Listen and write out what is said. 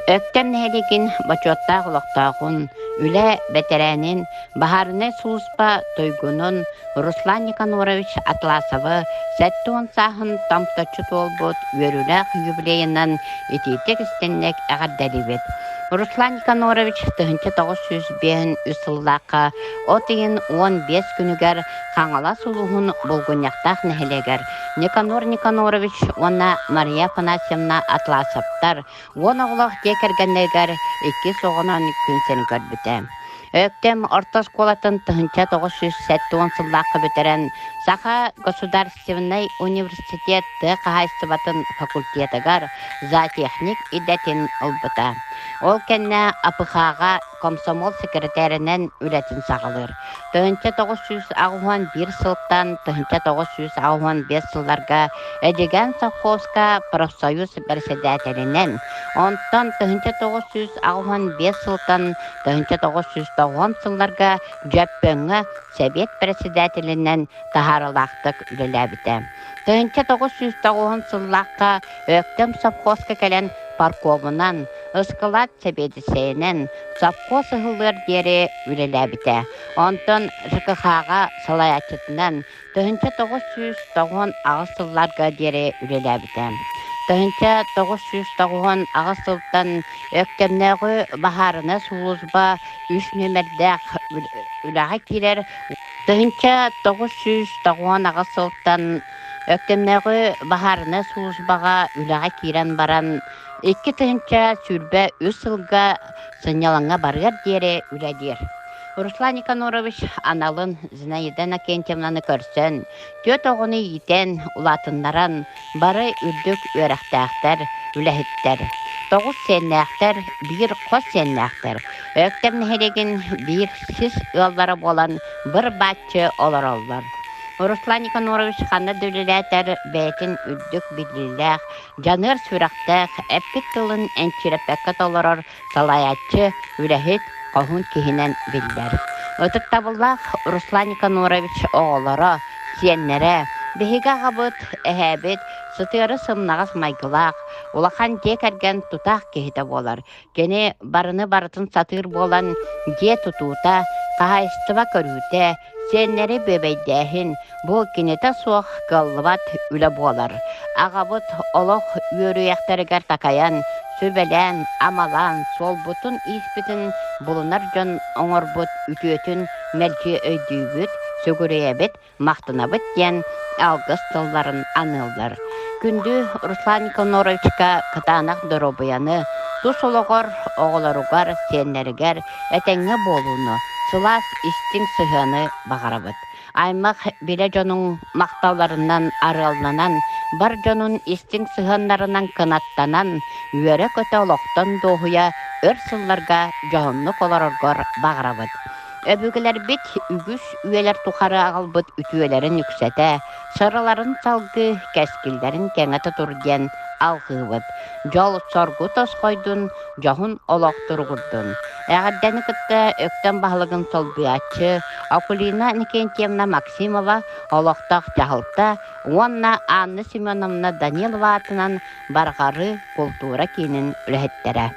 Öktem neheligin baçotta kulaqtağın, üle beterənin, baharını suluspa toygunun, Ruslan Nikanorovich Atlasovı, Səttun sahın tamtaçı tolbut, yörülək юбилейынан ititek istennek əğəddəlibet. Ruslan Nikanorovich 1905 üsıllaqqa, o тыйын 15 күнігер қаңала сулуғын bulgunyaqtaq nehelегер. Никанор Никанорович, ona Мария Афанасьевна Атласовтар, оны оғылық декергеннегер 2 соғынан күнсен көрбіті. Öktem orta школатын 1907 сыллаққа бөтерен Саха Государственный университет қағайстыбатын факультетігер зоотехник идетін ұлбыта. Ол кәнне апықаға комсомол секретарінен үлетін сағылыр. 1961 сылттан 1965 сылларға әдеген совхозға профсоюз председателінен, онтан 1965 сылттан 1990 сылларға жөппөңі Совет председателінен тахарылақтық үлеләбіті. 1990 сыллаққа өктім совхозға кәлен парковынан ысқылат себедісейінен совхоз ұғылыр дері үлеләбіті. Онтан ЖКХ-ға салаятчытынан 1990 ағысылларға дері үлеләбіті. 1990 ағысылтан өктемнәғы бахарына сулызба 3 нөмірдәқ үләға келер. 1990 ағысылтан өктемнәғы бахарына сулызбаға үләға керен баран 2 сүрбә 3 сылға сынялаңа барғар дере үләдер. Руслан Никанорович аналын Зинаида Акентьевнаны көрсен, төт оғыны етен улатынларан бары үрдік өрәқтәқтер, үләхіттер. 9 сеннәқтер, 1 қос сеннәқтер. Өктем нәхелеген 1 сіз ұллары болан бір батчы олар олар. Руслан Никанорович қаны дөйлеләтер бәйтін үрдік біліләқ, жаныр сүрақтәқ, әппет тылын әнчірепәккет оларар салаятчы үләхіт қоғын кейінен білдер. Өтік табыллақ Руслан Никанорович оғылары, сиеннері, бігіға ғабыт, әхәбет, сытыры сымнағыз майгылақ, улақан дек әрген тұтақ кейді болар. Кені барыны барытын сатыр болан де тұтуыта, қағайыстыва көруіте, сиеннері бөбейдәхін, бұл кенеті соқ қыллыбат үлі болар. Ағабыт олық үйіріяқтарығар такаян, сөбелен, амалан, сол бұтын испетін бұлынар жон оңырбыт үтетін мәлке өйдүйбіт, сөгірейбіт, мақтынабыт ден алғыз тылларын анылдар. Күнді Руслан Никаноровичка кытанақ дұробыяны, тұс олығыр, оғыларығар, сенлерігер, әтәңі болуыны, сылас істің сығаны бағарабыт. Аймақ біле жонын мақтауларынан арылнанан, бар жонын істің сығанларынан қынаттанан, үйері көті олықтан доғыя өр сылларға жоғынлық оларығыр бағарабыт. Өбігілер бет үгіс үйелер тұқары ағылбыт үтуелерін үксәті, сырыларын салғы кәскілдерін кәңеті тұрден алғыбыт. Жол соргу тосқойдun, жоғын олықтырғырдun. Әғірдені күтті өктен бағылығын солбиятчы, Акулина Никентьевна Максимова олықтақ жағылта, онна Анна Семеновна Данилова атынан барғары культура кейінін үләхеттері.